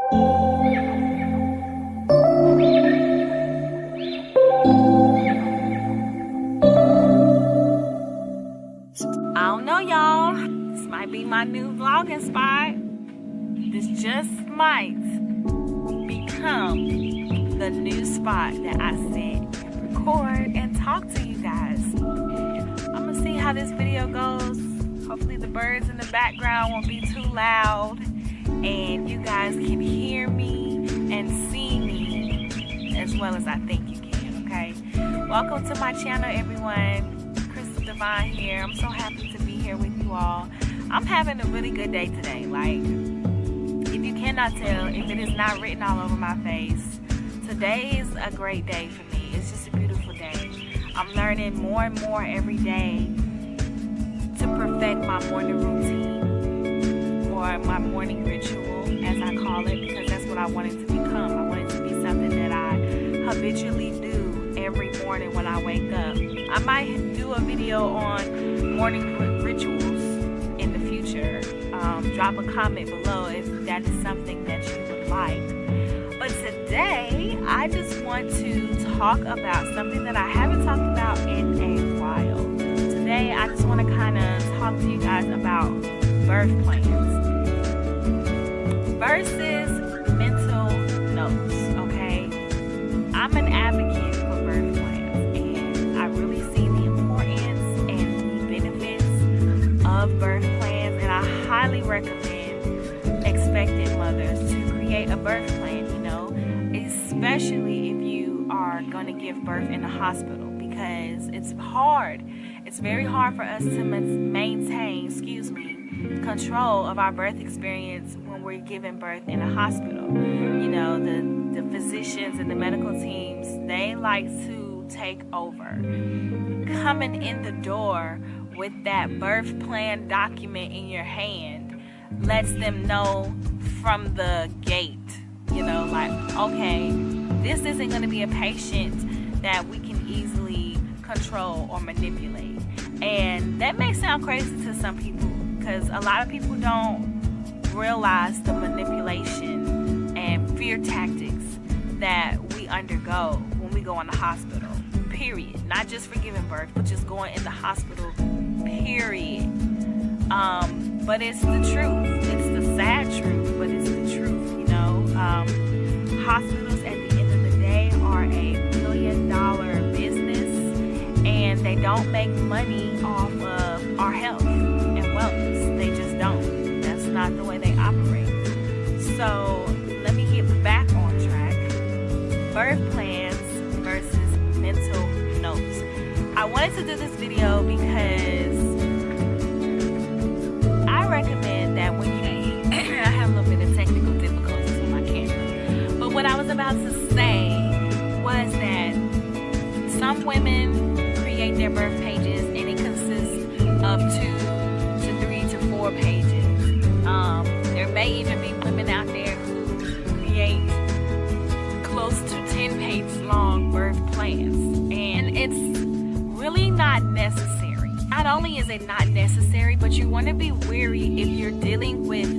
I don't know, y'all. This might be my new vlogging spot. This just might become the new spot that I sit, record, and talk to you guys. I'm gonna see how this video goes. Hopefully the birds in the background won't be too loud and you guys can hear me and see me as well as I think you can, okay? Welcome to my channel, everyone. Divine here. I'm so happy to be here with you all. I'm having a really good day today. Like, if you cannot tell, if it is not written all over my face, today is a great day for me. It's just a beautiful day. I'm learning more and more every day to perfect my morning routine or my morning ritual, as I call it, because that's what I want it to become. I want it to be something that I habitually do every morning when I wake up. I might do a video on morning rituals in the future. Drop a comment below if that is something that you would like. But today, I just want to talk about something that I haven't talked about in a while. Today, I just want to kind of talk to you guys about birth plans versus mental notes, okay? I'm an advocate for birth plans, and I really see the importance and the benefits of birth plans, and I highly recommend expectant mothers to create a birth plan, you know, especially if you are going to give birth in a hospital, because it's hard. It's very hard for us to maintain, control of our birth experience when we're giving birth in a hospital. You know, the physicians and the medical teams, they like to take over. Coming in the door with that birth plan document in your hand lets them know from the gate, you know, like, okay, this isn't going to be a patient that we can easily control or manipulate. And that may sound crazy to some people, because a lot of people don't realize the manipulation and fear tactics that we undergo when we go in the hospital, period. Not just for giving birth, but just going in the hospital, period. But it's the truth. It's the sad truth, but it's the truth, you know. Hospitals at the end of the day are a billion-dollar business, and they don't make money off of our health and wellness. They just don't. That's not the way they operate. So let me get back on track. Birth plans versus mental notes. I wanted to do this video because I recommend that when you I have a little bit of technical difficulties with my camera, but what I was about to say was that some women create their birth pages and it consists of 2 to 3 to 4 pages. There may even be women out there who create close to 10 pages long birth plans, and it's really not necessary. Not only is it not necessary, but you want to be wary if you're dealing with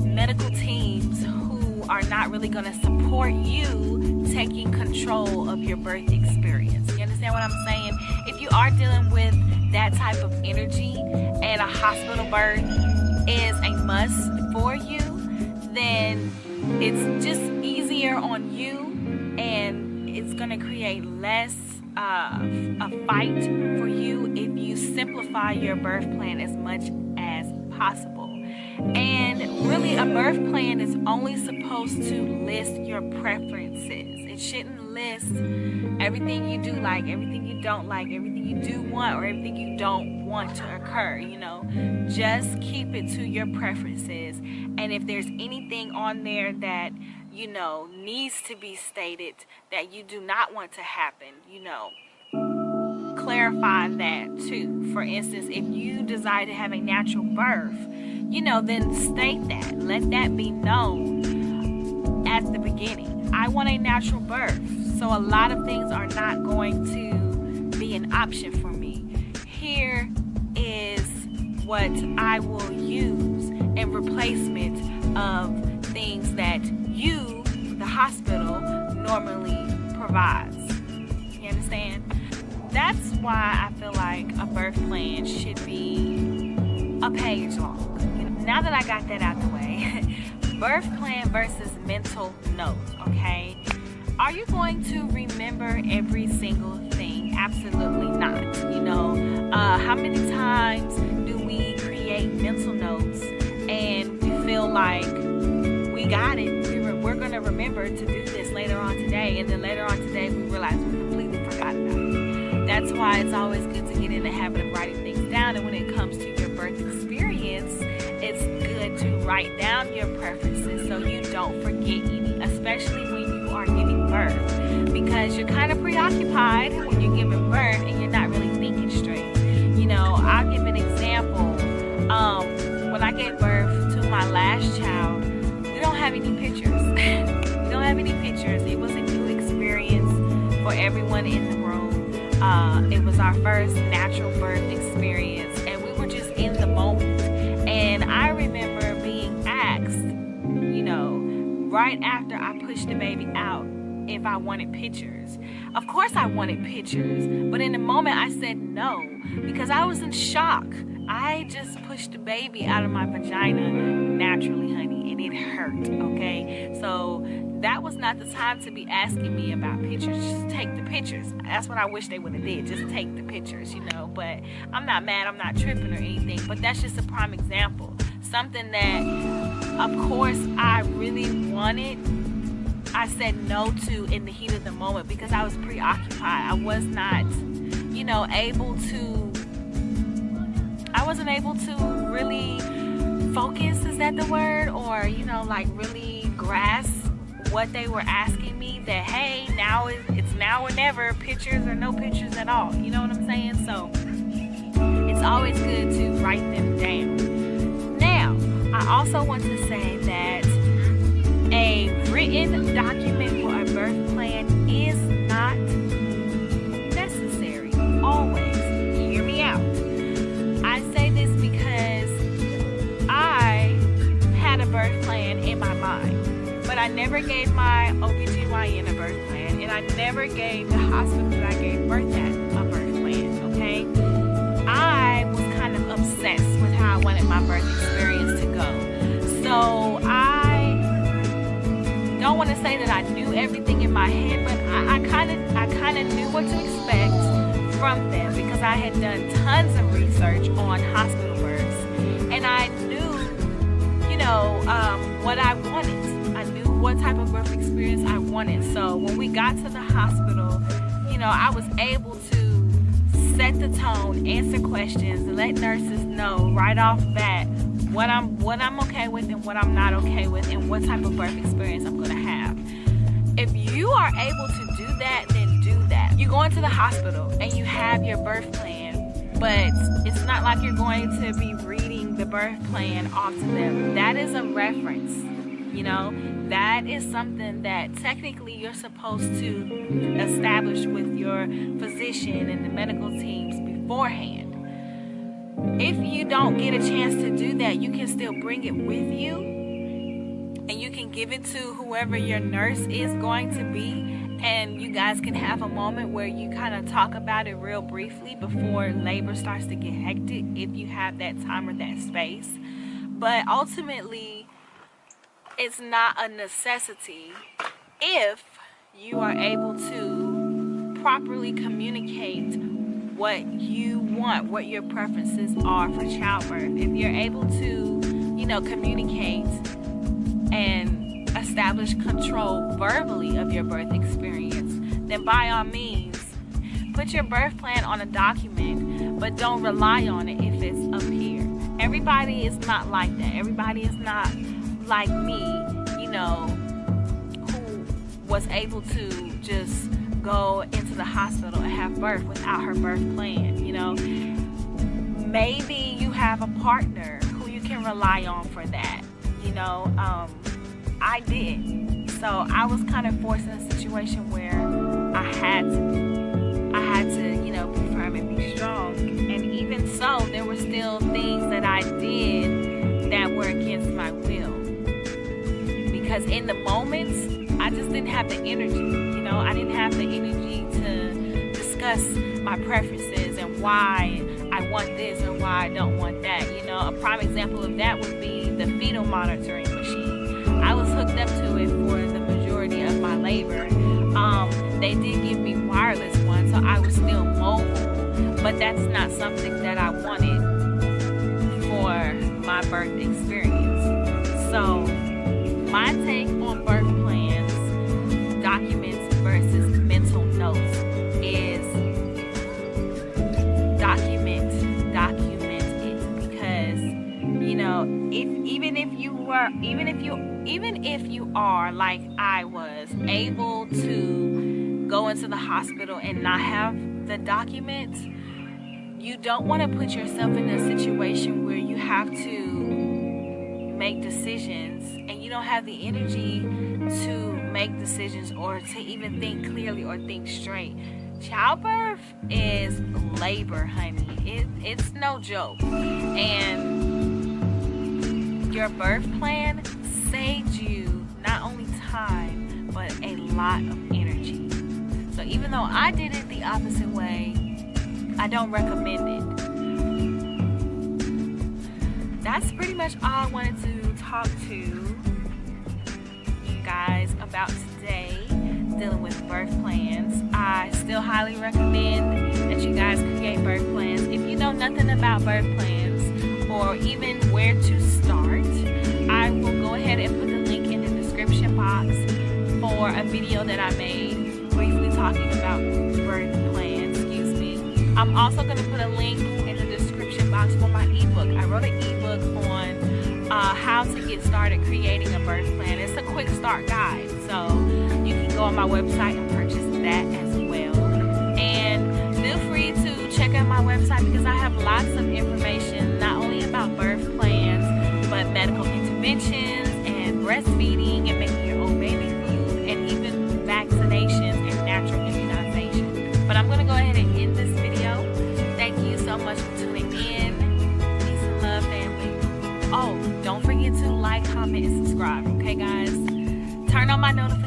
medical teams who are not really going to support you taking control of your birth experience. You understand what I'm saying? If you are dealing with that type of energy and a hospital birth is a must for you, then it's just easier on you, and it's going to create less a fight for you if you simplify your birth plan as much as possible. And really, a birth plan is only supposed to list your preferences. It shouldn't list everything you do like, everything you don't like, everything you do want, or everything you don't want to occur, you know. Just keep it to your preferences. And if there's anything on there that, you know, needs to be stated that you do not want to happen, you know, clarify that too. For instance, if you desire to have a natural birth, you know, then state that. Let that be known at the beginning. I want a natural birth, so a lot of things are not going to be an option for me. Here is what I will use in replacement of things that hospital normally provides. You understand? That's why I feel like a birth plan should be a page long. Now that I got that out the way, birth plan versus mental note, okay? Are you going to remember every single thing? Absolutely not. How many times do we create mental notes and we feel like we got it? We're going to remember to do this later on today, and then later on today we realize we completely forgot about it. That's why it's always good to get in the habit of writing things down, and when it comes to your birth experience, it's good to write down your preferences so you don't forget any, especially when you are giving birth, because you're kind of preoccupied when you're giving birth and you're not really thinking straight. I'll give an example. When I gave birth to my last child, we don't have any pictures. We don't have any pictures. It was a new experience for everyone in the room. It was our first natural birth experience, and we were just in the moment. And I remember being asked, right after I pushed the baby out, if I wanted pictures. Of course I wanted pictures, but in the moment I said no, because I was in shock. I just pushed the baby out of my vagina naturally, honey, and it hurt, okay? So that was not the time to be asking me about pictures. Just take the pictures. That's what I wish they would have did. Just take the pictures, But I'm not mad. I'm not tripping or anything. But that's just a prime example. Something that, of course, I really wanted, I said no to in the heat of the moment because I was preoccupied. I was not, I wasn't able to really focus, is that the word? Or, really grasp what they were asking me, that, hey, it's now or never, pictures or no pictures at all. You know what I'm saying? So it's always good to write them down. Now, I also want to say that a written document for a birth plan is not necessary, always. Hear me out. I say this because I had a birth plan in my mind, but I never gave my OBGYN a birth plan, and I never gave the hospital that I gave birth at a birth plan, okay? I was kind of obsessed with how I wanted my birth experience to go. So I don't want to say that I knew everything in my head, but I kind of knew what to expect from them because I had done tons of research on hospital births, and I knew, what I wanted. I knew what type of birth experience I wanted. So when we got to the hospital, I was able to set the tone, answer questions, and let nurses know right off bat what I'm okay with and what I'm not okay with, and what type of birth experience I'm gonna have. If you are able to do that, then do that. You go into the hospital and you have your birth plan, but it's not like you're going to be reading the birth plan off to them. That is a reference, that is something that technically you're supposed to establish with your physician and the medical teams beforehand. If you don't get a chance to do that, you can still bring it with you, and you can give it to whoever your nurse is going to be, and you guys can have a moment where you kind of talk about it real briefly before labor starts to get hectic, if you have that time or that space. But ultimately, it's not a necessity if you are able to properly communicate what you want, what your preferences are for childbirth. If you're able to, communicate and establish control verbally of your birth experience, then by all means, put your birth plan on a document, but don't rely on it if it's up here. Everybody is not like that. Everybody is not like me, who was able to just go into the hospital and have birth without her birth plan. Maybe you have a partner who you can rely on for that. I did. So I was kind of forced in a situation where I had to be firm and be strong. And even so, there were still things that I did that were against my will. Because in the moments, I just didn't have the energy. You know, I didn't have the energy to discuss my preferences and why I want this or why I don't want that. You know, a prime example of that would be the fetal monitoring machine. I was hooked up to it for the majority of my labor. They did give me wireless ones, so I was still mobile, but that's not something that I wanted for my birth experience. So my take on birth plans, documents versus mental notes is document it, because you know, even if you are like I was able to go into the hospital and not have the documents, you don't want to put yourself in a situation where you have to make decisions and you don't have the energy to make decisions or to even think clearly or think straight. Childbirth is labor, honey. It's no joke. And your birth plan saves you not only time, but a lot of energy. So even though I did it the opposite way, I don't recommend it. That's pretty much all I wanted to talk to you guys about today, dealing with birth plans. I still highly recommend that you guys create birth plans. If you know nothing about birth plans or even where to start, I will go ahead and put the link in the description box for a video that I made briefly talking about birth plans. I'm also going to put a link in the description box for my ebook. I wrote an ebook on how to get started creating a birth plan. It's a quick start guide, so you can go on my website and purchase that as well. And feel free to check out my website because I have lots of information, not only about birth plans, but medical interventions and breastfeeding and making your own baby food and even vaccinations and natural immunization. But I'm going to go ahead and end this video. Thank you so much for tuning in. Peace and love, family. Oh, don't forget to like, comment, and subscribe, okay, guys? Turn on my notifications